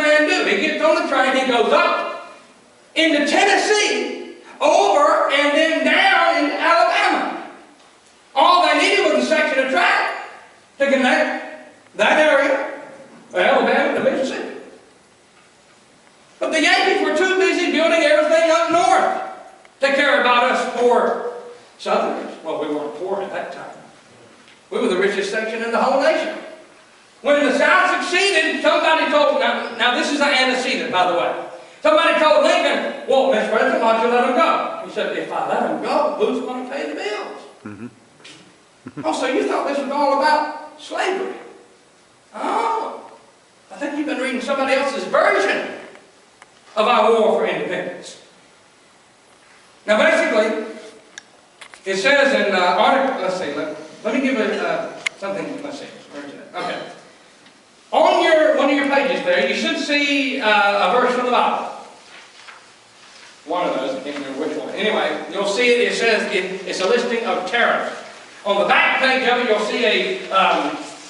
man do? He gets on the train, he goes up into Tennessee, over and then down into Alabama. All they needed was a section of track to connect that area of Alabama to Mississippi. But the Yankees were too busy building everything up north to care about us poor Southerners. Well, we weren't poor at that time. We were the richest section in the whole nation. When the South succeeded, somebody told, now this is an antecedent, by the way. Somebody told Lincoln, well, Mr. President, why don't you let him go? He said, if I let him go, who's going to pay the bills? Oh, so you thought this was all about slavery? Oh, I think you've been reading somebody else's version of our war for independence. Now, basically, it says in article, let's see, let me give it something, let's see, where is it? Okay. On one of your pages there, you should see a verse from the Bible. One of those, I can't remember which one. Anyway, you'll see it, it says it's a listing of tariffs. On the back page of it, you'll see a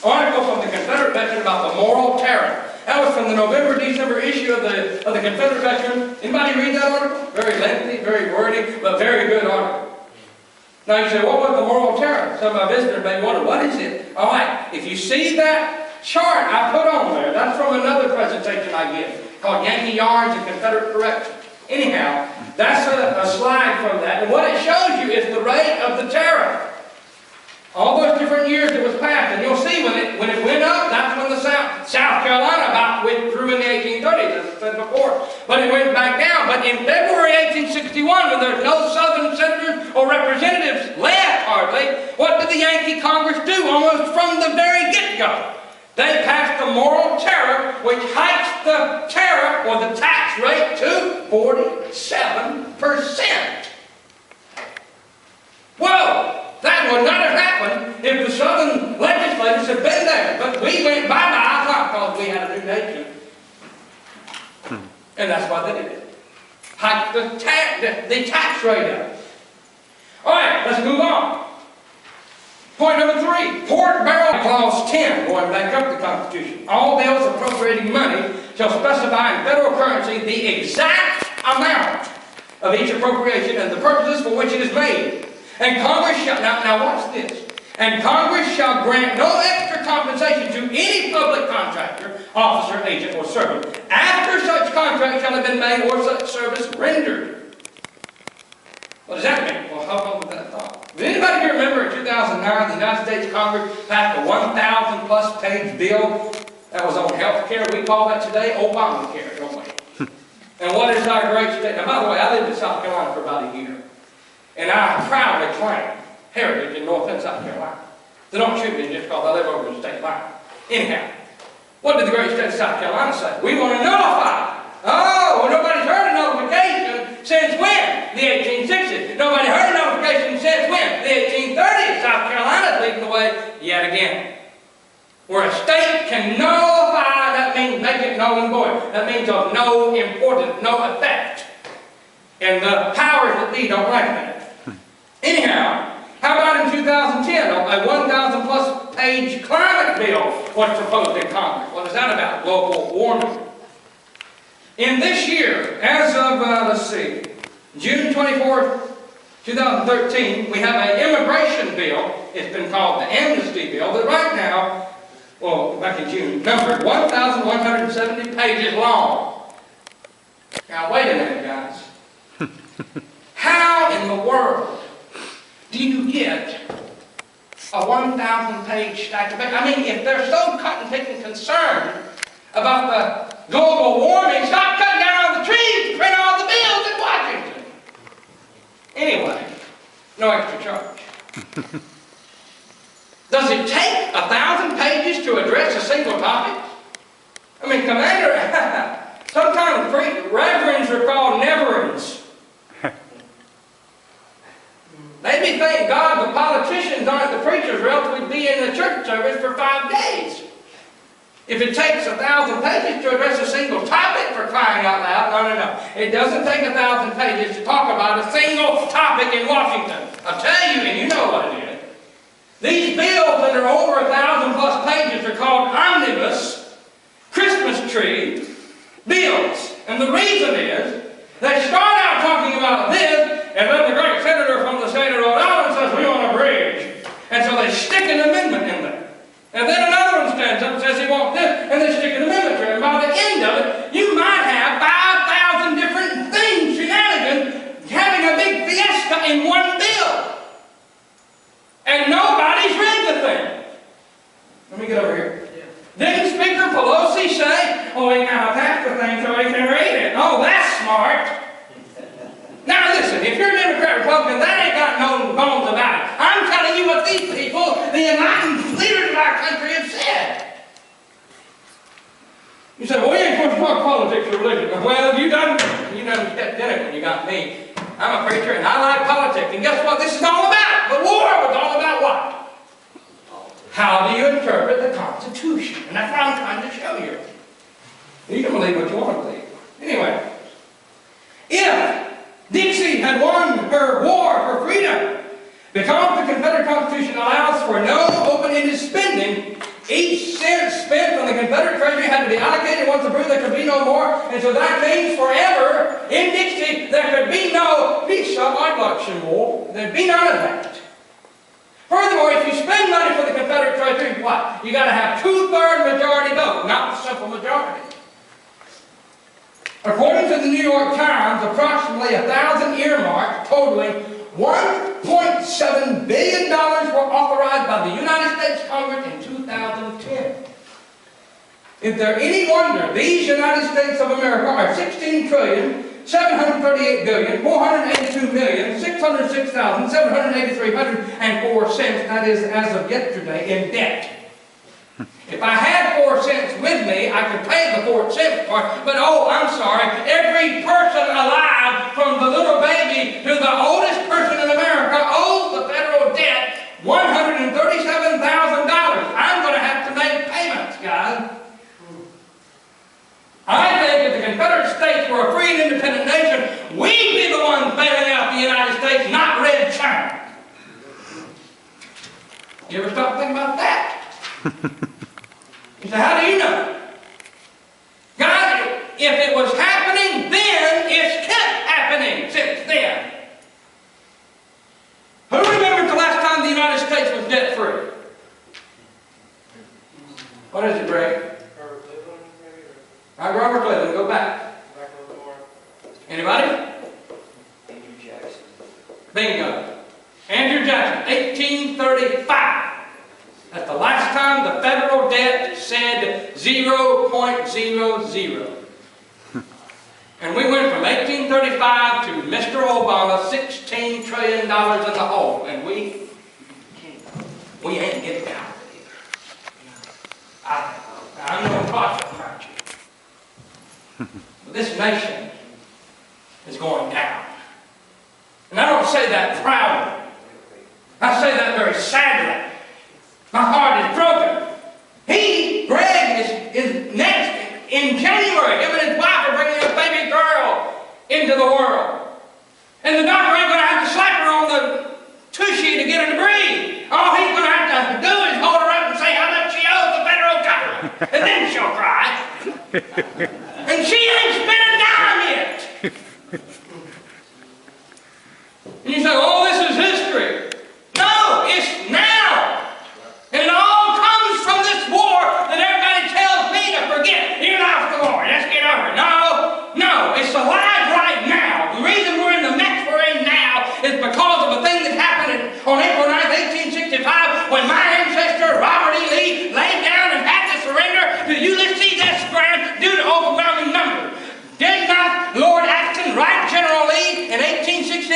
article from the Confederate Veteran about the moral tariff. That was from the November-December issue of the Confederate Veteran. Anybody read that article? Very lengthy, very wordy, but very good article. Now you say, what was the moral tariff? Some of my visitors may wonder, what is it? All right, if you see that chart I put on there, that's from another presentation I give called Yankee Yarns and Confederate Corrections. Anyhow, that's a slide from that. And what it shows you is the rate of the tariff. All those different years it was passed. And you'll see when it went up, that's when the South Carolina about withdrew in the 1830s, as I said before. But it went back down. But in February 1861, when there's no Southern senators or representatives left, hardly, what did the Yankee Congress do almost from the very get-go? They passed the moral tariff, which hikes the tariff or the tax rate to 47%. Whoa! That would not have happened if the Southern legislators had been there. But we went bye-bye because we had a new nation. And that's why they did it. Hike the tax rate up. All right, let's move on. Point number 3, Port Barrel Clause 10, going back up the Constitution. All bills appropriating money shall specify in federal currency the exact amount of each appropriation and the purposes for which it is made. And Congress shall, now watch this, and Congress shall grant no extra compensation to any public contractor, officer, agent, or servant, after such contract shall have been made or such service rendered. What does that mean? Well, how about with that thought? Does anybody here remember in 2009 the United States Congress passed a 1,000+ page bill that was on health care? We call that today Obamacare, don't we? And what is our great state? Now, by the way, I lived in South Carolina for about a year. And I proudly claim heritage in North and South Carolina. So don't shoot me just because I live over the state line. Anyhow, what did the great state of South Carolina say? We want to nullify. Oh, well, nobody's heard a notification since when? The 1860s. Nobody heard a notification since when? The 1830s. South Carolina's leading the way yet again. Where a state can nullify, that means make it null and void. That means of no importance, no effect. And the powers that be don't like that. Anyhow, how about in 2010, a 1,000+ page climate bill was proposed in Congress. What is that about? Global warming. In this year, as of, let's see, June 24th, 2013, we have an immigration bill. It's been called the amnesty bill, that right now, well, back in June, numbered 1,170 pages long. Now, wait a minute, guys. How in the world do you get a 1,000-page stack of paper? I mean, if they're so cotton-picking concerned about the global warming, stop cutting down all the trees to print all the bills in Washington. Anyway, no extra charge. Does it take 1,000 pages to address a single topic? I mean, Commander, sometimes reverends are called neverends. Maybe thank God the politicians aren't the preachers, or else we'd be in the church service for 5 days. If it takes 1,000 pages to address a single topic, for crying out loud, no. It doesn't take 1,000 pages to talk about a single topic in Washington. I'll tell you, and you know what it is. These bills that are over 1,000+ pages are called omnibus, Christmas tree, bills. And the reason is, they start out talking about this, and then the great senator from the state of Rhode Island says, we want a bridge. And so they stick an amendment in there. And then another one stands up and says he wants this, and they stick an amendment to it. And by the end of it, you might have 5,000 different things, shenanigans, having a big fiesta in one bill. And nobody's read the thing. Let me get over here. Didn't Speaker Pelosi say, oh, we gotta pass the thing so we can read it? Oh, that's smart. Now listen, if you're a Democrat Republican, that ain't got no bones about it. I'm telling you what these people, the enlightened leaders of our country, have said. You say, well, we ain't supposed to talk politics or religion. Well, you done stepped in it when you got me. I'm a preacher and I like politics. And guess what this is all about? The war was all about what? How do you interpret the Constitution? And that's what I'm trying to show you. You can believe what you want to believe. Anyway, if Dixie had won her war for freedom, because the Confederate Constitution allows for no open-ended spending, each cent spent from the Confederate Treasury had to be allocated. Once approved, there could be no more. And so that means forever, in Dixie, there could be no peace election war. There'd be none of that. Furthermore, if you spend money for the Confederate Treasury, what? You got to have 2/3 majority vote, not the simple majority. According to the New York Times, approximately 1,000 earmarks totaling $1.7 billion were authorized by the United States Congress in 2010. If there any wonder, these United States of America are $16,738,482,606,783.04, that is, as of yesterday, in debt. If I had 4 cents with me, I could pay the 4 cents part, but oh, I'm sorry, every person alive, from the little baby to the oldest person in America, owes the federal debt $137,000. I'm going to have to make payments, guys. I think if the Confederate States were a free and independent nation, we'd be the ones bailing out the United States, not Red China. You ever stop thinking about that? You say, how do you know? God, if it was happening then, it's kept happening since then. Who remembers the last time the United States was debt-free? What is it, Greg? Robert Cleveland, go back. Anybody? Andrew Jackson. Bingo. Andrew Jackson, 1835. That's the last time the federal debt said 0.00. And we went from 1835 to Mr. Obama, $16 trillion in the hole. And we ain't getting out of it either. I'm no prophet, aren't you? But this nation is going down. And I don't say that proudly. I say that very sadly. My heart is broken. Greg, is next in January. Him and his wife are bringing a baby girl into the world. And the doctor ain't going to have to slap her on the tushy to get her to breathe. All he's going to have to do is hold her up and say how much she owes the federal government. And then she'll cry. And she ain't spent a dime yet. And you say, oh, this is history. No, it's now. And it all comes from this war that everybody tells me to forget. You lost the war. Let's get over it. No, it's alive right now. The reason we're in the mess we're in now is because of a thing that happened on April 9th, 1865, when my ancestor, Robert E. Lee, laid down and had to surrender to Ulysses S. Grant due to overwhelming numbers. Did not Lord Acton write General Lee in 1869?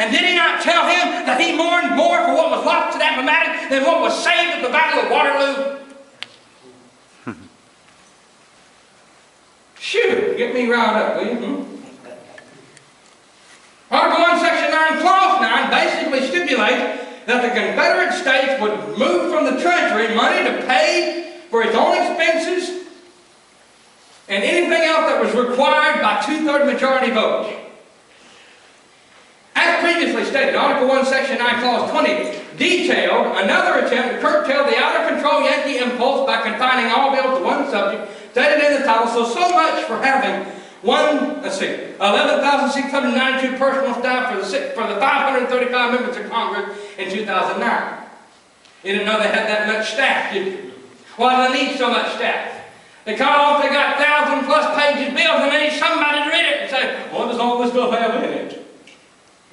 And did he not tell him that he mourned more for what was lost at Appomattox than what was saved at the Battle of Waterloo? Shoo, get me riled up, will you? Article 1, Section 9, Clause 9 basically stipulates that the Confederate States would move from the Treasury money to pay for its own expenses and anything else that was required by 2/3 majority vote. As previously stated, Article 1, Section 9, Clause 20 detailed another attempt to curtail the out-of-control Yankee impulse by confining all bills to one subject, Stated in the title, so much for having 11,692 personal staff for the 535 members of Congress in 2009. You didn't know they had that much staff, did you? Why do they need so much staff? Because they got 1,000+ pages bills and they need somebody to read it and say, what does all this stuff have in it?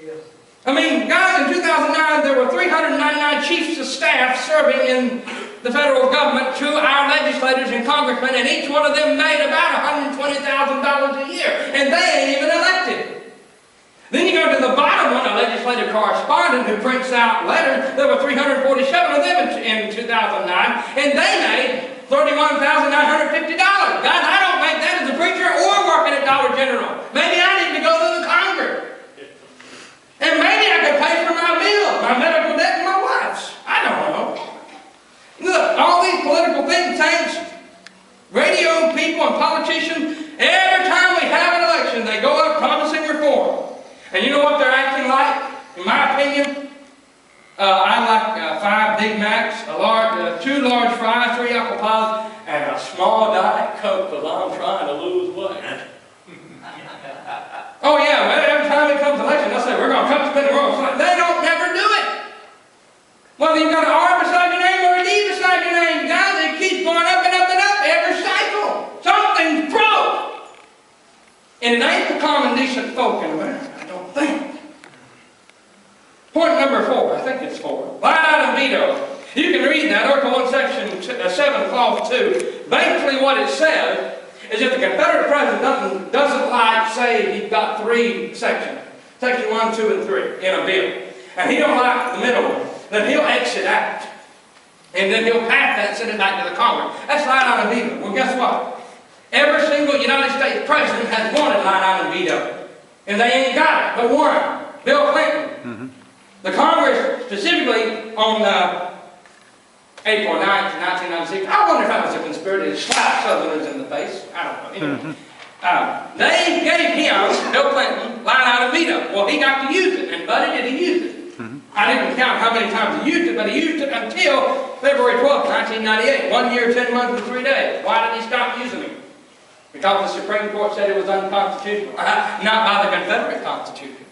Yes. I mean, guys, in 2009 there were 399 chiefs of staff serving in the federal government to our legislators and congressmen, and each one of them made about $120,000 a year, and they ain't even elected. Then you go to the bottom one, a legislative correspondent who prints out letters. There were 347 of them in 2009, and they made $31,950. Guys, I don't make that as a preacher or working at Dollar General. Maybe I need to go to the Congress. And maybe I could pay for my bills, my medical debt, and my wife's. I don't know. Look, all these political think tanks, radio people and politicians, every time we have an election, they go up promising reform. And you know what they're acting like, in my opinion? I like 5 Big Macs, 2 large fries, 3 apple pies, and a small Diet Coke because I'm trying to lose weight. Oh yeah, well, every time it comes election, they'll say, we're going to cut the spending, we're going to spend. They don't never do it. Whether you've got an R beside your name or a D beside your name, guys, it keeps going up and up and up every cycle. Something's broke. And it ain't the common decent folk in America, I don't think. Point number 4, I think it's 4. Line item veto. You can read that, Article 1, Section 7, Clause 2. Basically what it says is if the Confederate president doesn't like, say, he's got 3 sections, Section 1, 2, and 3 in a bill, and he don't like the middle one, then he'll exit out. And then he'll pass that and send it back to the Congress. That's line item veto. Well, guess what? Every single United States president has wanted line item veto. And they ain't got it, but one, Bill Clinton. The Congress, specifically on April 9th, 1996, I wonder if that was a conspiracy to slap Southerners in the face. I don't know. Anyway, they gave him, Bill Clinton, line item veto. Well, he got to use it, and buddy, did he use it? I didn't count how many times he used it, but he used it until February 12th, 1998. 1 year, 10 months, and 3 days. Why did he stop using it? Because the Supreme Court said it was unconstitutional. Not by the Confederate Constitution,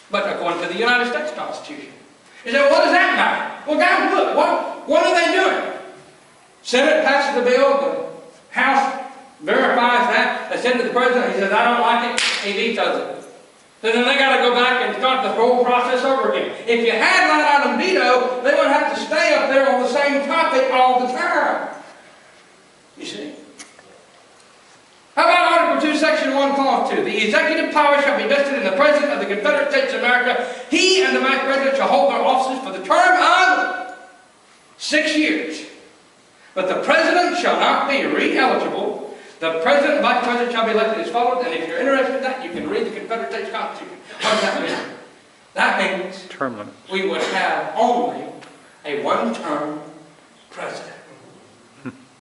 but according to the United States Constitution. You say, what does that matter? Well, guys, look, what are they doing? Senate passes the bill, the House verifies that, they send it to the President, he says, I don't like it, he vetoes it. So then they got to go back and start the whole process over again. If you had line item veto, they would have to stay up there on the same topic all the time. You see? How about Article 2, Section 1, Clause 2? The executive power shall be vested in the President of the Confederate States of America. He and the Vice President shall hold their offices for the term of 6 years. But the President shall not be re-eligible. The President and Vice President shall be elected as follows, and if you're interested in that, you can read the Confederate States Constitution. What does that mean? That means term limit. We would have only a 1-term president.